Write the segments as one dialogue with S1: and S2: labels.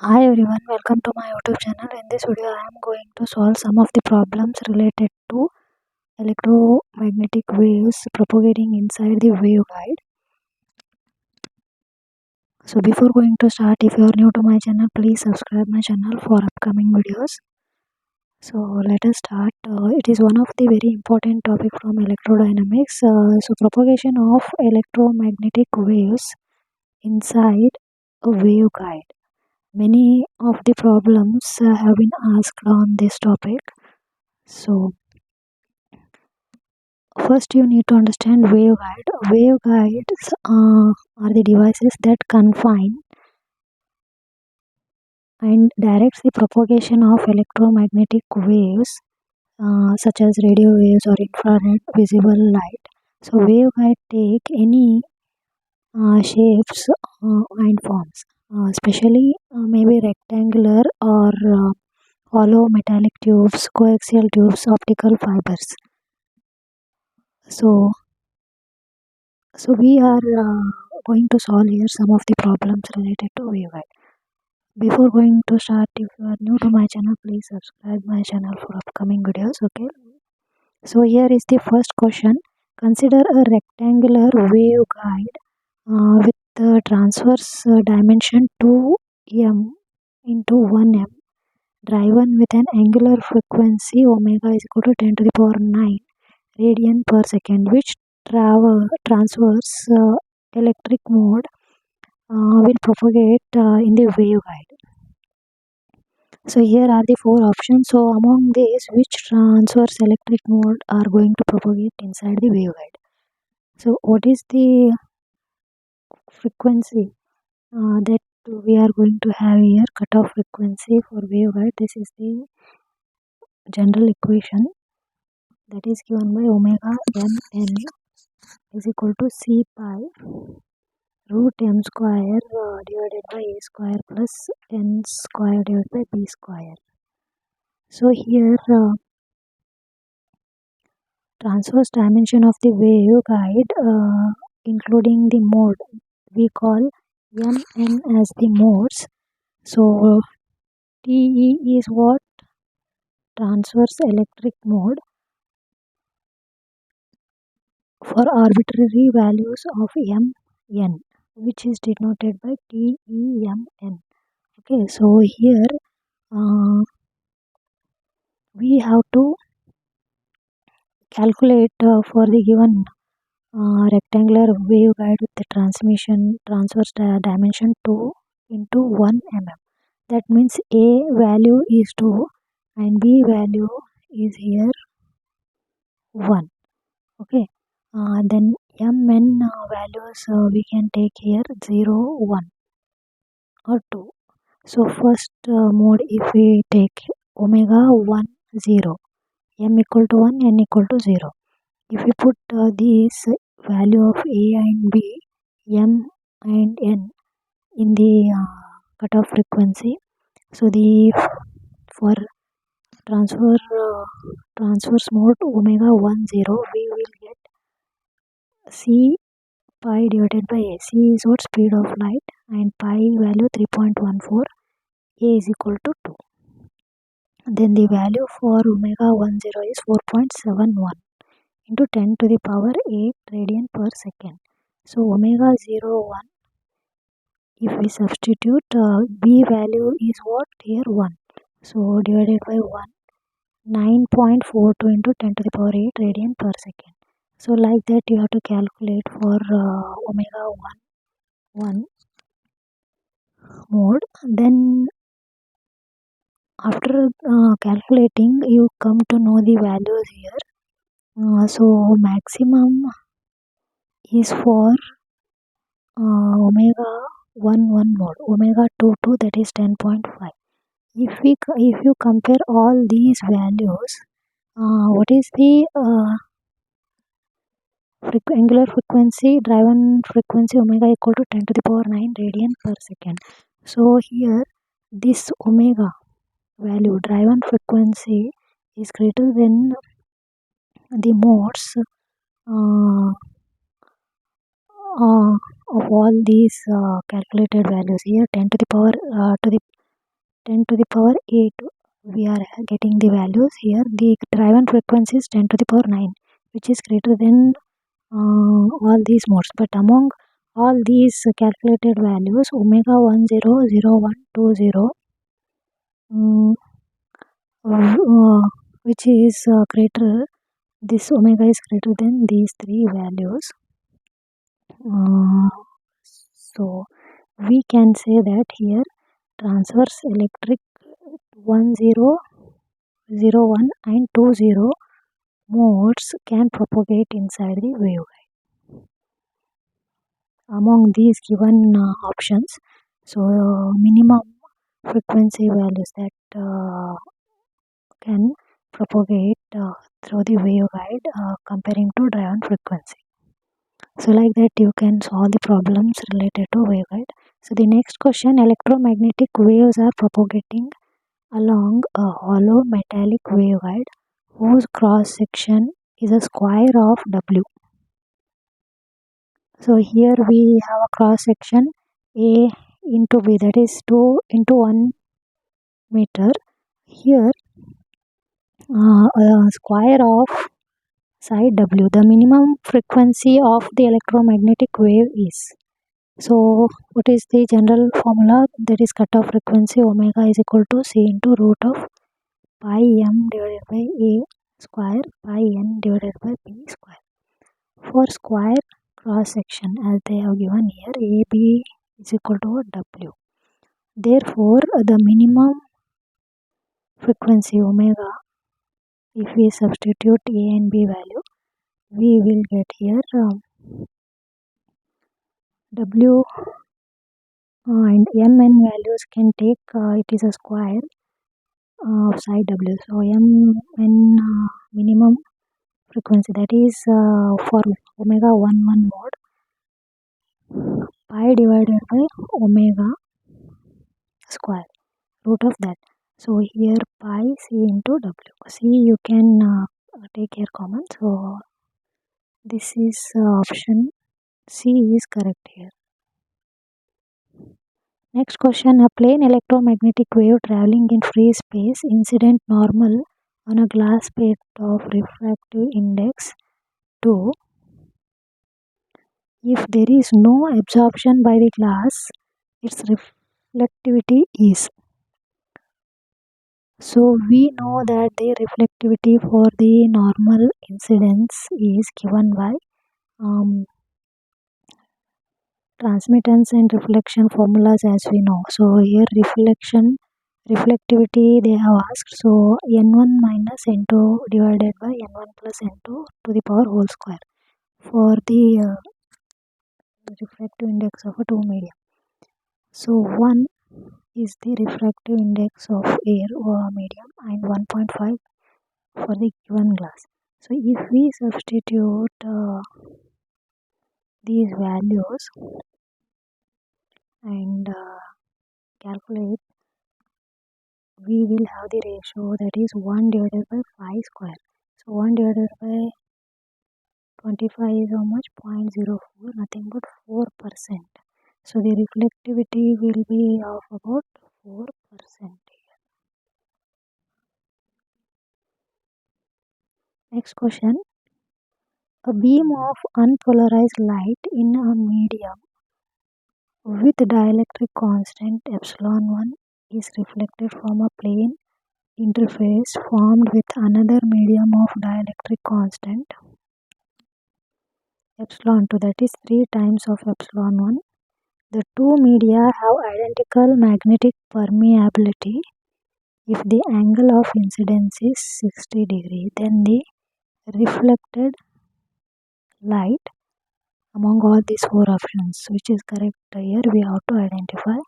S1: Hi everyone, welcome to my YouTube channel. In this video, I am going to solve some of the problems related to electromagnetic waves propagating inside the waveguide. So before going to start, if you are new to my channel, please subscribe my channel for upcoming videos. So let us start. It is one of the very important topic from electrodynamics. So propagation of electromagnetic waves inside a waveguide. Many of the problems have been asked on this topic. So first you need to understand waveguide. Waveguides are the devices that confine and directs the propagation of electromagnetic waves such as radio waves or infrared visible light. So waveguide take any shapes and forms, especially maybe rectangular or hollow metallic tubes, coaxial tubes, optical fibers. So we are going to solve here some of the problems related to waveguide. Before going to start, if you are new to my channel, please subscribe my channel for upcoming videos. Okay. So here is the first question. Consider a rectangular waveguide with the transverse dimension 2m into 1m, driven with an angular frequency omega is equal to 10 to the power 9 radian per second, which transverse electric mode will propagate in the waveguide. So here are the four options. So among these, which transverse electric mode are going to propagate inside the waveguide? So what is the frequency that we are going to have here? Cutoff frequency for waveguide. This is the general equation that is given by omega mn is equal to c pi root m square divided by a square plus n square divided by b square. So here transverse dimension of the waveguide including the mode we call mn as the modes. So TE is what? Transverse electric mode for arbitrary values of mn, which is denoted by TEMN. Okay, so here we have to calculate for the given rectangular waveguide with the transverse dimension 2 into 1 mm. That means A value is 2 and B value is here 1. Okay, then mn values we can take here 0, 1 or 2. So first mode, if we take omega 1, 0, m equal to 1, n equal to 0. If we put these value of A and B, m and n in the cutoff frequency, so the for transverse mode omega 1, 0, we will get c pi divided by a. C is what? Speed of light, and pi value 3.14, a is equal to 2. Then the value for omega 10 is 4.71 into 10 to the power 8 radian per second. So omega 01, if we substitute, B value is what? Here 1. So divided by 1, 9.42 into 10 to the power 8 radian per second. So like that you have to calculate for omega 1 mode. Then after calculating, you come to know the values here. So maximum is for omega 1 mode, omega 2 that is 10.5. If you compare all these values, what is the angular frequency, driven frequency omega equal to 10 to the power 9 radian per second. So here this omega value, driven frequency, is greater than the modes of all these calculated values here. 10 to the power to the 10 to the power 8 we are getting the values here. The driven frequency is 10 to the power 9, which is greater than all these modes. But among all these calculated values, omega 100120 which is greater, this omega is greater than these three values. So we can say that here transverse electric 1001 and 20 modes can propagate inside the waveguide among these given options. So minimum frequency values that can propagate through the waveguide comparing to driven frequency. So like that you can solve the problems related to waveguide. So the next question, electromagnetic waves are propagating along a hollow metallic waveguide whose cross section is a square of W. So here we have a cross section A into B, that is 2 into 1 meter. Here a square of side W. The minimum frequency of the electromagnetic wave is. So what is the general formula? That is cutoff frequency omega is equal to C into root of pi m divided by A square pi n divided by B square. For square cross section, as they have given here, AB is equal to W. Therefore, the minimum frequency omega, if we substitute A and B value, we will get here W and M n values can take, it is a square of side W. So M n minimum frequency, that is for omega 1 mode, pi divided by omega square, root of that. So here pi C into W. C you can take here common. So this is option C is correct here. Next question, a plane electromagnetic wave traveling in free space incident normal on a glass plate of refractive index 2. If there is no absorption by the glass, its reflectivity is. So we know that the reflectivity for the normal incidence is given by transmittance and reflection formulas, as we know. So here reflectivity they have asked. So n1 minus n2 divided by n1 plus n2 to the power whole square for the refractive index of a two medium. So 1 is the refractive index of air or medium and 1.5 for the given glass. So if we substitute these values and calculate, we will have the ratio, that is 1 divided by 5 square. So 1 divided by 25 is how much? 0.04, nothing but 4%. So the reflectivity will be of about 4% here. Next question. A beam of unpolarized light in a medium with dielectric constant epsilon 1 is reflected from a plane interface formed with another medium of dielectric constant epsilon 2, that is 3 times of epsilon 1. The two media have identical magnetic permeability. If the angle of incidence is 60 degree, then the reflected light among all these four options, which is correct here, we have to identify.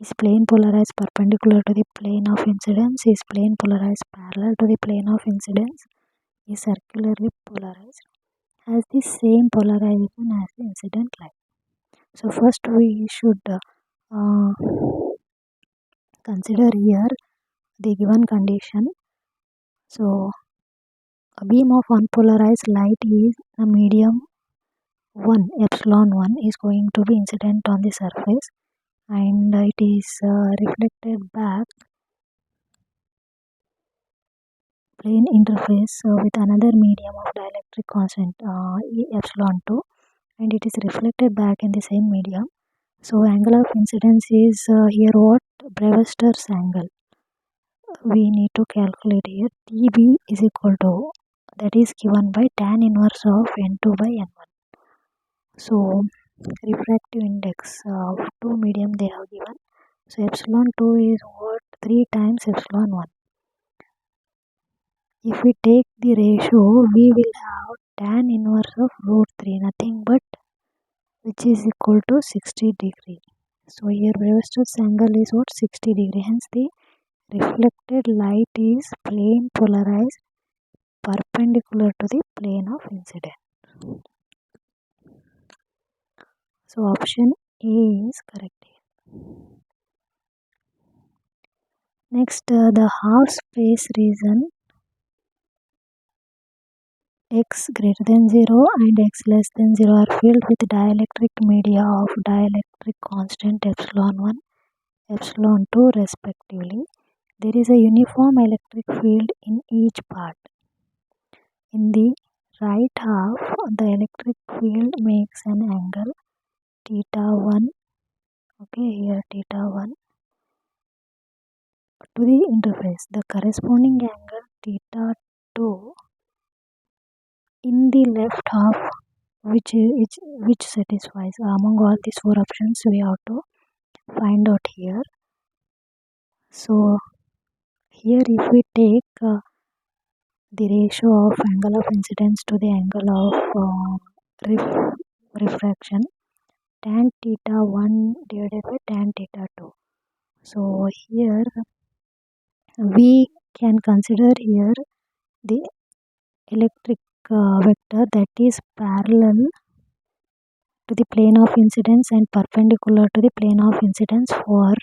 S1: Is plane polarized perpendicular to the plane of incidence? Is plane polarized parallel to the plane of incidence? Is circularly polarized? Has the same polarization as the incident light? So first we should consider here the given condition. So a beam of unpolarized light is a medium 1 epsilon 1 is going to be incident on the surface and it is reflected back plane interface with another medium of dielectric constant epsilon 2, and it is reflected back in the same medium. So angle of incidence is here what? Brevester's angle. We need to calculate here. TB is equal to, that is given by tan inverse of n2 by n1. So refractive index of two medium they have given. So epsilon 2 is what? 3 times epsilon 1. If we take the ratio, we will have tan inverse of root 3, nothing but, which is equal to 60 degree. So here Brevester's angle is what? 60 degree. Hence the reflected light is plane polarized perpendicular to the plane of incidence. So option A is correct here. Next, the half space region x greater than 0 and x less than 0 are filled with dielectric media of dielectric constant epsilon 1, epsilon 2 respectively. There is a uniform electric field in each part. In the right half, the electric field makes an angle theta 1, okay, here theta 1 to the interface. The corresponding angle theta 2 in the left half, which satisfies among all these four options, we have to find out here. So here if we take the ratio of angle of incidence to the angle of refraction, tan theta 1 divided by tan theta 2. So here we can consider here the electric vector that is parallel to the plane of incidence and perpendicular to the plane of incidence for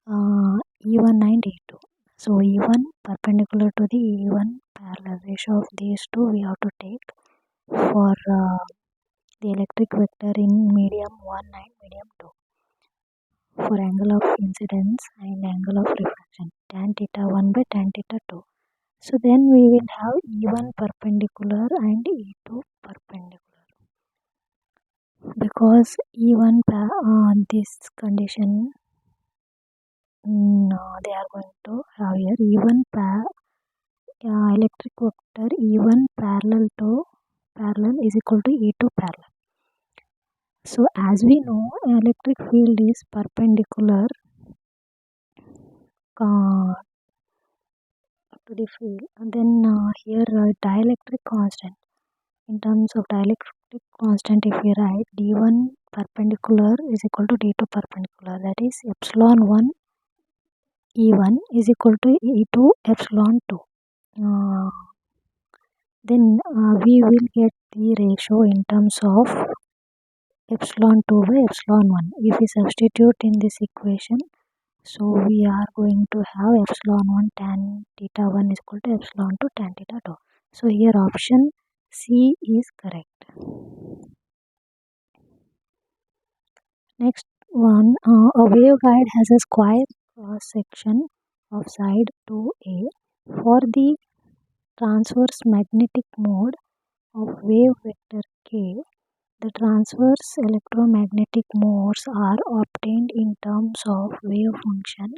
S1: E1 and E2. So E1 perpendicular to the E1 parallel, ratio of these two we have to take for the electric vector in medium 1 and medium 2 for angle of incidence and angle of refraction, tan theta 1 by tan theta 2. So then we will have E1 perpendicular and E2 perpendicular. Because E1 this condition they are going to have here E1 electric vector E1 parallel is equal to E2 parallel. So as we know, electric field is perpendicular to the field, and then here dielectric constant. In terms of dielectric constant, if we write d1 perpendicular is equal to d2 perpendicular, that is epsilon 1 E1 is equal to E2 epsilon 2. Then we will get the ratio in terms of epsilon 2 by epsilon 1. If we substitute in this equation, so we are going to have epsilon 1 tan theta 1 is equal to epsilon 2 tan theta 2. So here option C is correct. Next one, a waveguide has a square cross section of side 2A. For the transverse magnetic mode of wave vector K, the transverse electromagnetic modes are obtained in terms of wave function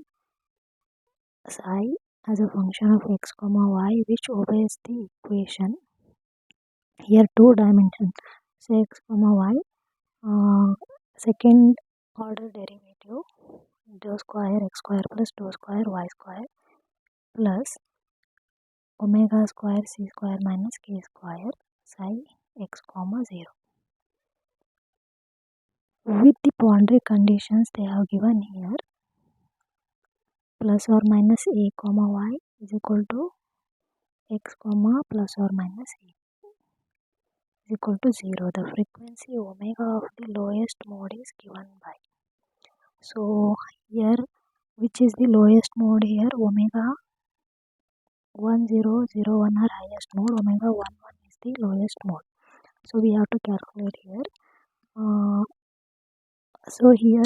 S1: psi as a function of x comma y, which obeys the equation. Here two dimensions, so x comma y, second order derivative dou square x square plus dou square y square plus omega square c square minus k square psi x comma 0. With the boundary conditions they have given here, plus or minus a comma y is equal to x comma plus or minus a is equal to 0. The frequency omega of the lowest mode is given by. So here, which is the lowest mode here? Omega 1001 are highest mode, omega 11 is the lowest mode. So we have to calculate here. So here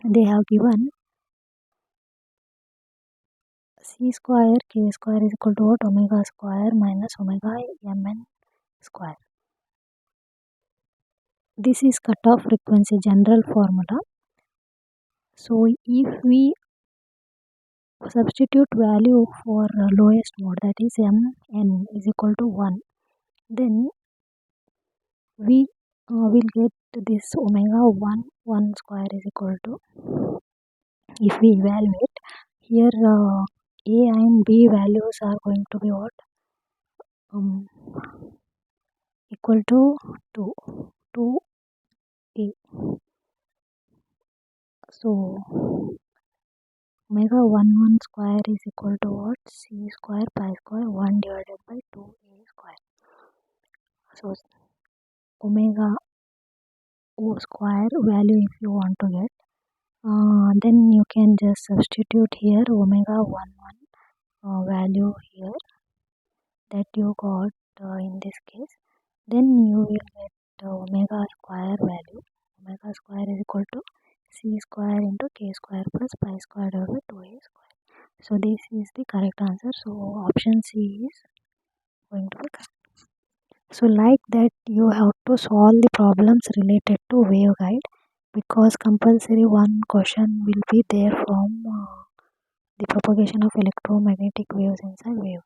S1: they have given C square K square is equal to what? Omega square minus omega mn square. This is cutoff frequency general formula. So if we substitute value for lowest mode, that is mn is equal to 1, then we will get this omega 1 square is equal to, if we evaluate here, a and b values are going to be what? Equal to 2 a. So omega 1 square is equal to what? C square pi square 1 divided by 2a square. So omega o square value if you want to get, then you can just substitute here omega 1 value here that you got in this case. Then you will get omega square value. Omega square is equal to c square into k square plus pi square divided by 2a square. So this is the correct answer. So option C is going to be correct. So like that you have to solve the problems related to waveguide, because compulsory one question will be there from the propagation of electromagnetic waves inside waveguide.